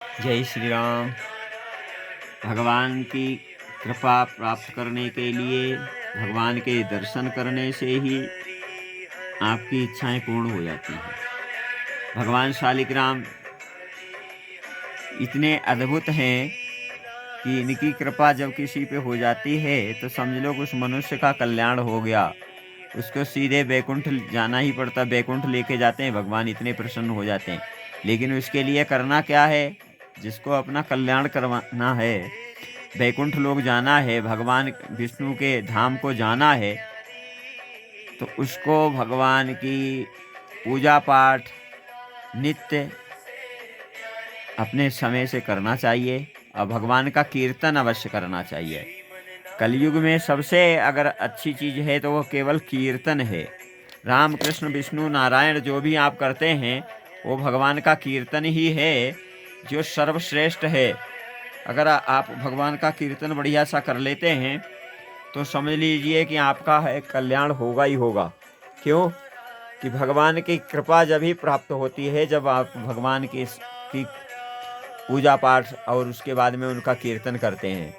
जय श्री राम। भगवान की कृपा प्राप्त करने के लिए भगवान के दर्शन करने से ही आपकी इच्छाएं पूर्ण हो जाती हैं। भगवान शालिग्राम इतने अद्भुत हैं कि इनकी कृपा जब किसी पे हो जाती है तो समझ लो उस मनुष्य का कल्याण हो गया। उसको सीधे बैकुंठ जाना ही पड़ता, बैकुंठ लेके जाते हैं भगवान, इतने प्रसन्न हो जाते हैं। लेकिन उसके लिए करना क्या है? जिसको अपना कल्याण करवाना है, बैकुंठ लोग जाना है, भगवान विष्णु के धाम को जाना है, तो उसको भगवान की पूजा पाठ नित्य अपने समय से करना चाहिए और भगवान का कीर्तन अवश्य करना चाहिए। कलयुग में सबसे अगर अच्छी चीज़ है तो वो केवल कीर्तन है। राम कृष्ण विष्णु नारायण जो भी आप करते हैं वो भगवान का कीर्तन ही है जो सर्वश्रेष्ठ है। अगर आप भगवान का कीर्तन बढ़िया सा कर लेते हैं तो समझ लीजिए कि आपका है कल्याण होगा ही होगा। क्यों? कि भगवान की कृपा जब ही प्राप्त होती है जब आप भगवान की पूजा पाठ और उसके बाद में उनका कीर्तन करते हैं।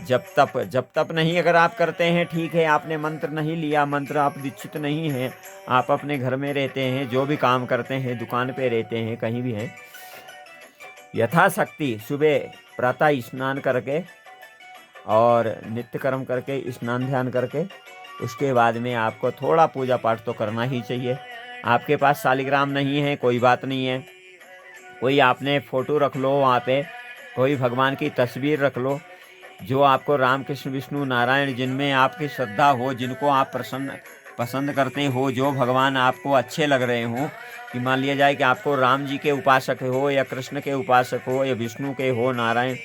जब तप नहीं अगर आप करते हैं, ठीक है, आपने मंत्र नहीं लिया, मंत्र आप दीक्षित नहीं हैं, आप अपने घर में रहते हैं, जो भी काम करते हैं, दुकान पे रहते हैं, कहीं भी हैं, यथाशक्ति सुबह प्रातः स्नान करके और नित्य कर्म करके स्नान ध्यान करके उसके बाद में आपको थोड़ा पूजा पाठ तो करना ही चाहिए। आपके पास शालिग्राम नहीं है, कोई बात नहीं है, कोई आपने फ़ोटो रख लो, वहाँ पे कोई भगवान की तस्वीर रख लो, जो आपको राम कृष्ण विष्णु नारायण जिनमें आपकी श्रद्धा हो, जिनको आप पसंद करते हो, जो भगवान आपको अच्छे लग रहे हों, कि मान लिया जाए कि आपको राम जी के उपासक हो या कृष्ण के उपासक हो या विष्णु के हो, नारायण,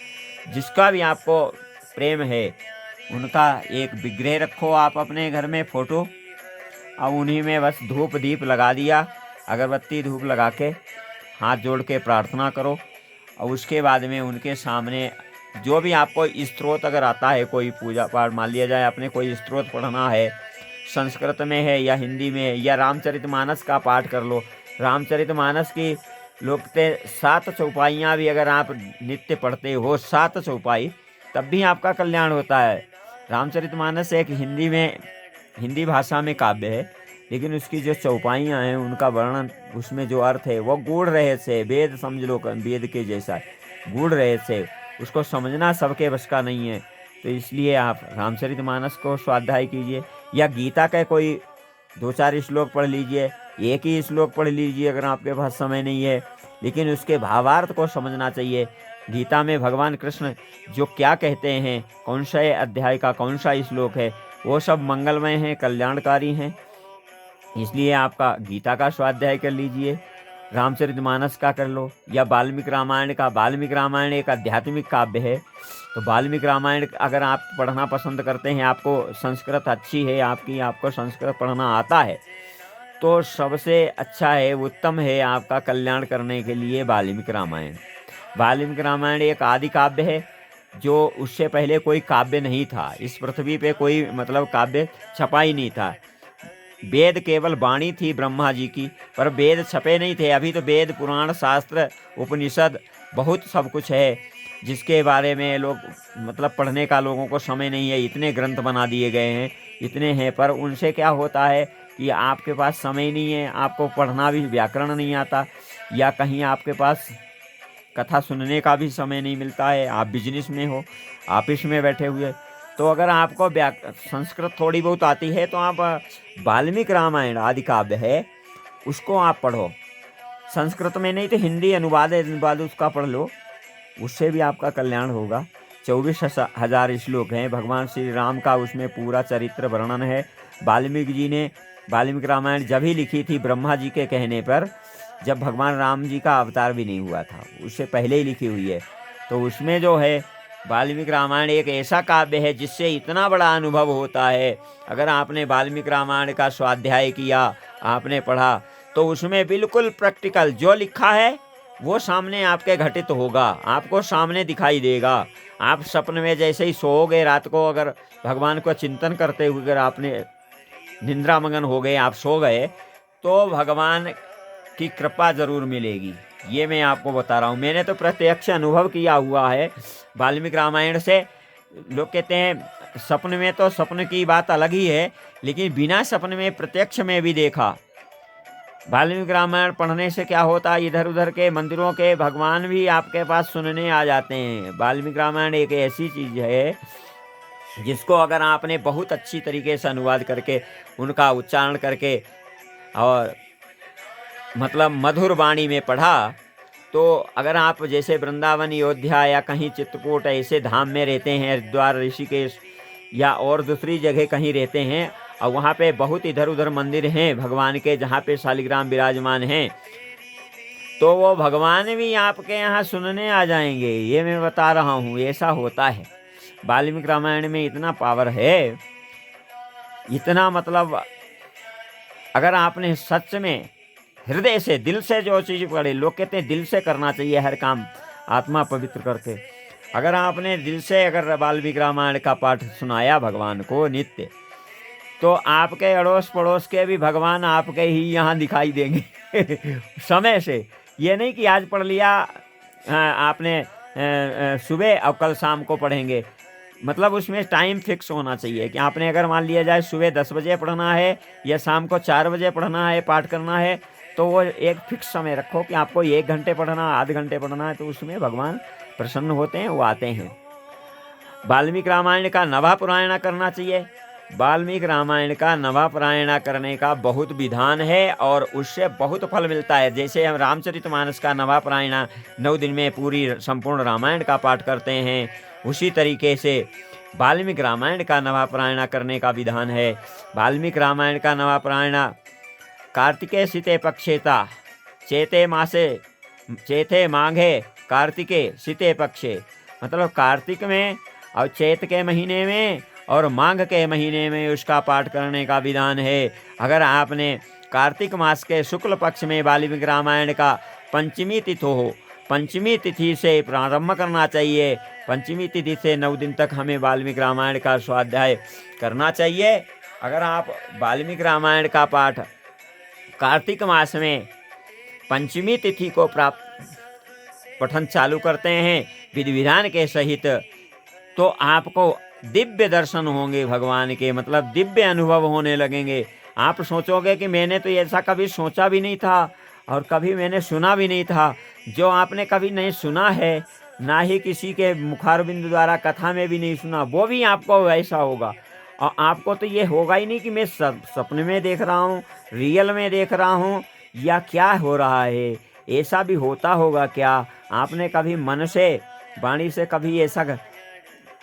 जिसका भी आपको प्रेम है, उनका एक विग्रह रखो आप अपने घर में फ़ोटो, और उन्हीं में बस धूप दीप लगा दिया, अगरबत्ती धूप लगा के हाथ जोड़ के प्रार्थना करो। और उसके बाद में उनके सामने जो भी आपको स्त्रोत अगर आता है, कोई पूजा पाठ, मान लिया जाए आपने कोई स्त्रोत पढ़ना है, संस्कृत में है या हिंदी में है, या रामचरितमानस का पाठ कर लो। रामचरितमानस की लोग 7 चौपाइयाँ भी अगर आप नित्य पढ़ते हो, 7 चौपाई, तब भी आपका कल्याण होता है। रामचरितमानस एक हिंदी भाषा में काव्य है, लेकिन उसकी जो चौपाइयाँ हैं उनका वर्णन, उसमें जो अर्थ है वो गूढ़ रहस्य है। वेद समझ लो, वेद के जैसा गूढ़ रहस्य है, उसको समझना सबके बस का नहीं है। तो इसलिए आप रामचरितमानस को स्वाध्याय कीजिए, या गीता का कोई 2-4 श्लोक पढ़ लीजिए, एक ही श्लोक पढ़ लीजिए अगर आपके पास समय नहीं है, लेकिन उसके भावार्थ को समझना चाहिए। गीता में भगवान कृष्ण जो क्या कहते हैं, कौन सा अध्याय का कौन सा श्लोक है, वो सब मंगलमय हैं, कल्याणकारी हैं। इसलिए आपका गीता का स्वाध्याय कर लीजिए, रामचरितमानस का कर लो, या वाल्मीकि रामायण का। वाल्मीकि रामायण एक आध्यात्मिक काव्य है, तो वाल्मीकि रामायण अगर आप पढ़ना पसंद करते हैं, आपको संस्कृत अच्छी है, आपको संस्कृत पढ़ना आता है, तो सबसे अच्छा है, उत्तम है आपका कल्याण करने के लिए वाल्मीकि रामायण। वाल्मीकि रामायण एक आदि काव्य है, जो उससे पहले कोई काव्य नहीं था इस पृथ्वी पे, कोई मतलब काव्य छपा ही नहीं था। वेद केवल वाणी थी ब्रह्मा जी की, पर वेद छपे नहीं थे। अभी तो वेद पुराण शास्त्र उपनिषद बहुत सब कुछ है, जिसके बारे में लोग मतलब पढ़ने का लोगों को समय नहीं है, इतने ग्रंथ बना दिए गए हैं, इतने हैं, पर उनसे क्या होता है कि आपके पास समय नहीं है, आपको पढ़ना भी व्याकरण नहीं आता, या कहीं आपके पास कथा सुनने का भी समय नहीं मिलता है, आप बिजनेस में हो, ऑफिस में बैठे हुए। तो अगर आपको संस्कृत थोड़ी बहुत आती है तो आप वाल्मीकि रामायण आदि काव्य है उसको आप पढ़ो। संस्कृत में नहीं तो हिंदी अनुवाद उसका पढ़ लो, उससे भी आपका कल्याण होगा। 24,000 श्लोक हैं, भगवान श्री राम का उसमें पूरा चरित्र वर्णन है। वाल्मीकि जी ने वाल्मीकि रामायण जब ही लिखी थी ब्रह्मा जी के कहने पर, जब भगवान राम जी का अवतार भी नहीं हुआ था, उससे पहले ही लिखी हुई है। तो उसमें जो है वाल्मीकि रामायण एक ऐसा काव्य है जिससे इतना बड़ा अनुभव होता है। अगर आपने वाल्मीकि रामायण का स्वाध्याय किया, आपने पढ़ा, तो उसमें बिल्कुल प्रैक्टिकल जो लिखा है वो सामने आपके घटित होगा, आपको सामने दिखाई देगा। आप सपने में जैसे ही सोओगे रात को, अगर भगवान को चिंतन करते हुए अगर आपने निंद्रा मगन हो गए, आप सो गए, तो भगवान की कृपा जरूर मिलेगी। ये मैं आपको बता रहा हूँ, मैंने तो प्रत्यक्ष अनुभव किया हुआ है वाल्मीकि रामायण से। लोग कहते हैं सपने में, तो सपने की बात अलग ही है, लेकिन बिना सपने में प्रत्यक्ष में भी देखा। वाल्मीकि रामायण पढ़ने से क्या होता है, इधर उधर के मंदिरों के भगवान भी आपके पास सुनने आ जाते हैं। वाल्मीकि रामायण एक ऐसी चीज़ है जिसको अगर आपने बहुत अच्छी तरीके से अनुवाद करके, उनका उच्चारण करके और मतलब मधुर वाणी में पढ़ा, तो अगर आप जैसे वृंदावन, अयोध्या या कहीं चित्रकूट ऐसे धाम में रहते हैं, हरिद्वार, ऋषिकेश या और दूसरी जगह कहीं रहते हैं, और वहाँ पे बहुत इधर उधर मंदिर हैं भगवान के जहाँ पे शालिग्राम विराजमान हैं, तो वो भगवान भी आपके यहाँ सुनने आ जाएंगे। ये मैं बता रहा हूँ, ऐसा होता है। वाल्मीकि रामायण में इतना पावर है, इतना मतलब अगर आपने सच में हृदय से, दिल से जो चीज़ पढ़े, लोग कहते हैं दिल से करना चाहिए हर काम, आत्मा पवित्र करके। अगर आपने दिल से अगर वाल्मीकि रामायण का पाठ सुनाया भगवान को नित्य, तो आपके अड़ोस पड़ोस के भी भगवान आपके ही यहाँ दिखाई देंगे समय से। ये नहीं कि आज पढ़ लिया आपने सुबह और कल शाम को पढ़ेंगे, मतलब उसमें टाइम फिक्स होना चाहिए कि आपने अगर मान लिया जाए सुबह 10 बजे पढ़ना है या शाम को 4 बजे पढ़ना है, पाठ करना है, तो वो एक फिक्स समय रखो कि आपको 1 घंटे पढ़ना, आधे घंटे पढ़ना है, तो उसमें भगवान प्रसन्न होते हैं, वो आते हैं। वाल्मीकि रामायण का नवा पारायण करना चाहिए। वाल्मीकि रामायण का नवा पारायण करने का बहुत विधान है और उससे बहुत फल मिलता है। जैसे हम रामचरितमानस का नवा पारायण 9 दिन में पूरी संपूर्ण रामायण का पाठ करते हैं, उसी तरीके से वाल्मीकि रामायण का नवा पारायण करने का विधान है। वाल्मीकि रामायण का नवा पारायण कार्तिके शीते पक्षेता चेते मासे चेते माघे कार्तिके शीते पक्षे, मतलब कार्तिक में और चैत के महीने में और माघ के महीने में उसका पाठ करने का विधान है। अगर आपने कार्तिक मास के शुक्ल पक्ष में वाल्मीकि रामायण का पंचमी तिथि हो, पंचमी तिथि से प्रारंभ करना चाहिए। पंचमी तिथि से 9 दिन तक हमें वाल्मीकि रामायण का स्वाध्याय करना चाहिए। अगर आप वाल्मीकि रामायण का पाठ कार्तिक मास में पंचमी तिथि को पठन चालू करते हैं विधि विधान के सहित, तो आपको दिव्य दर्शन होंगे भगवान के, मतलब दिव्य अनुभव होने लगेंगे। आप सोचोगे कि मैंने तो ऐसा कभी सोचा भी नहीं था और कभी मैंने सुना भी नहीं था। जो आपने कभी नहीं सुना है, ना ही किसी के मुखारबिंद द्वारा कथा में भी नहीं सुना, वो भी आपको वैसा होगा। और आपको तो ये होगा ही नहीं कि मैं सपने में देख रहा हूँ, रियल में देख रहा हूँ, या क्या हो रहा है, ऐसा भी होता होगा क्या। आपने कभी मन से, वाणी से कभी ऐसा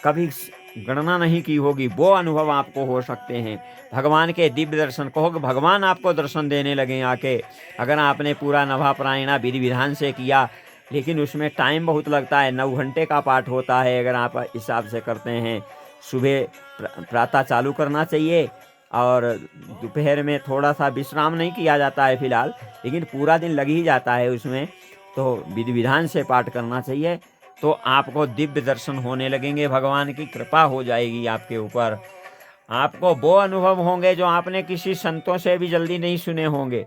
कभी गणना नहीं की होगी, वो अनुभव आपको हो सकते हैं। भगवान के दिव्य दर्शन कहोगे, भगवान आपको दर्शन देने लगे आके। अगर आपने पूरा नवा पारायण विधि विधान से किया, लेकिन उसमें टाइम बहुत लगता है, 9 घंटे का पाठ होता है। अगर आप हिसाब से करते हैं, सुबह प्रातः चालू करना चाहिए और दोपहर में थोड़ा सा विश्राम नहीं किया जाता है फिलहाल, लेकिन पूरा दिन लग ही जाता है उसमें, तो विधि विधान से पाठ करना चाहिए। तो आपको दिव्य दर्शन होने लगेंगे, भगवान की कृपा हो जाएगी आपके ऊपर। आपको वो अनुभव होंगे जो आपने किसी संतों से भी जल्दी नहीं सुने होंगे,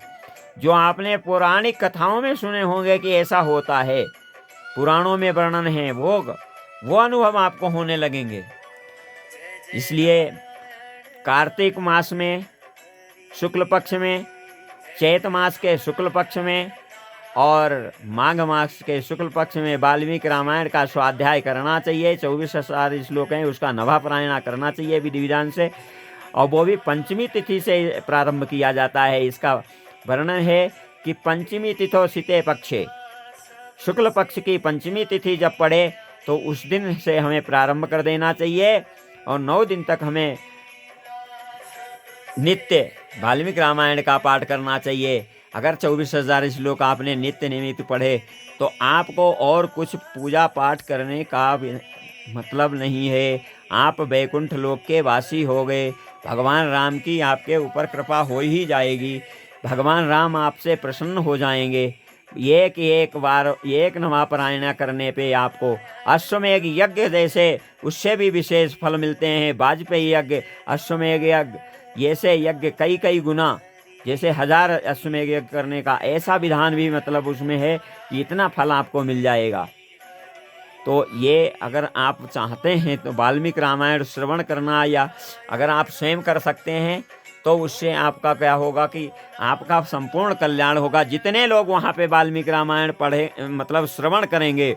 जो आपने पौराणिक कथाओं में सुने होंगे कि ऐसा होता है, पुराणों में वर्णन है, वो अनुभव आपको होने लगेंगे। इसलिए कार्तिक मास में शुक्ल पक्ष में, चैत मास के शुक्ल पक्ष में और माघ मास के शुक्ल पक्ष में वाल्मीकि रामायण का स्वाध्याय करना चाहिए। 24,000 श्लोक हैं, उसका नवा पारायण करना चाहिए विधि विधान से, और वो भी पंचमी तिथि से प्रारंभ किया जाता है। इसका वर्णन है कि पंचमी तिथो शीते पक्षे, शुक्ल पक्ष की पंचमी तिथि जब पड़े तो उस दिन से हमें प्रारंभ कर देना चाहिए और 9 दिन तक हमें नित्य वाल्मीकि रामायण का पाठ करना चाहिए। अगर 24,000 श्लोक आपने नित्य नियमित पढ़े तो आपको और कुछ पूजा पाठ करने का मतलब नहीं है। आप वैकुंठ लोक के वासी हो गए। भगवान राम की आपके ऊपर कृपा हो ही जाएगी। भगवान राम आपसे प्रसन्न हो जाएंगे। एक बार एक नवा पारायण करने पे आपको अश्वमेघ यज्ञ जैसे उससे भी विशेष फल मिलते हैं। वाजपेयी यज्ञ, अश्वमेघ यज्ञ, ऐसे यज्ञ कई गुना जैसे 1000 अश्वमेध यज्ञ करने का ऐसा विधान भी मतलब उसमें है कि इतना फल आपको मिल जाएगा। तो ये अगर आप चाहते हैं तो वाल्मीकि रामायण श्रवण करना, या अगर आप स्वयं कर सकते हैं तो उससे आपका क्या होगा कि आपका संपूर्ण कल्याण होगा। जितने लोग वहाँ पे वाल्मीकि रामायण पढ़े मतलब श्रवण करेंगे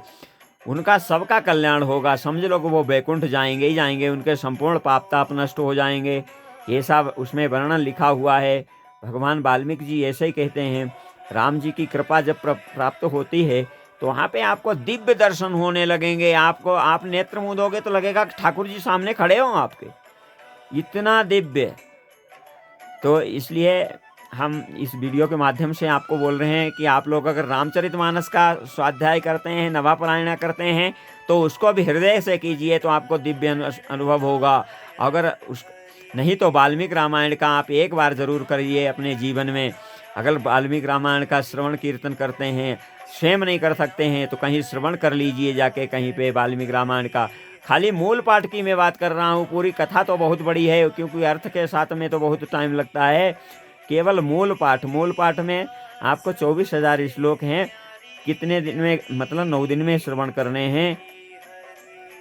उनका सबका कल्याण होगा। समझ लो कि वो वैकुंठ जाएंगे ही जाएंगे, उनके संपूर्ण पाप ताप नष्ट हो जाएंगे। ये सब उसमें वर्णन लिखा हुआ है। भगवान वाल्मीकि जी ऐसे ही कहते हैं, राम जी की कृपा जब प्राप्त होती है तो वहाँ पे आपको दिव्य दर्शन होने लगेंगे। आप नेत्र मूंदोगे तो लगेगा कि ठाकुर जी सामने खड़े हो आपके, इतना दिव्य। तो इसलिए हम इस वीडियो के माध्यम से आपको बोल रहे हैं कि आप लोग अगर रामचरितमानस का स्वाध्याय करते हैं, नवापारायण करते हैं, तो उसको भी हृदय से कीजिए तो आपको दिव्य अनुभव होगा। अगर उस नहीं तो वाल्मीकि रामायण का आप एक बार ज़रूर करिए अपने जीवन में। अगर वाल्मीकि रामायण का श्रवण कीर्तन करते हैं, स्वयं नहीं कर सकते हैं, तो कहीं श्रवण कर लीजिए जाके कहीं पे वाल्मीकि रामायण का। खाली मूल पाठ की मैं बात कर रहा हूँ, पूरी कथा तो बहुत बड़ी है, क्योंकि अर्थ के साथ में तो बहुत टाइम लगता है। केवल मूल पाठ में आपको 24,000 श्लोक हैं। कितने दिन में, मतलब 9 दिन में श्रवण करने हैं।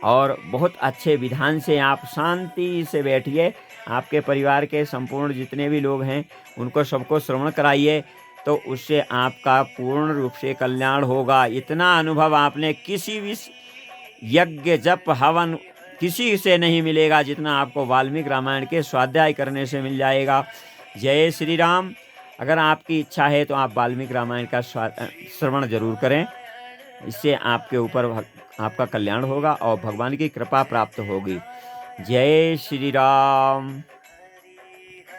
और बहुत अच्छे विधान से आप शांति से बैठिए, आपके परिवार के संपूर्ण जितने भी लोग हैं उनको सबको श्रवण कराइए, तो उससे आपका पूर्ण रूप से कल्याण होगा। इतना अनुभव आपने किसी भी यज्ञ जप हवन किसी से नहीं मिलेगा जितना आपको वाल्मीकि रामायण के स्वाध्याय करने से मिल जाएगा। जय श्री राम। अगर आपकी इच्छा है तो आप वाल्मीकि रामायण का श्रवण जरूर करें, इससे आपके ऊपर आपका कल्याण होगा और भगवान की कृपा प्राप्त होगी। जय श्री राम।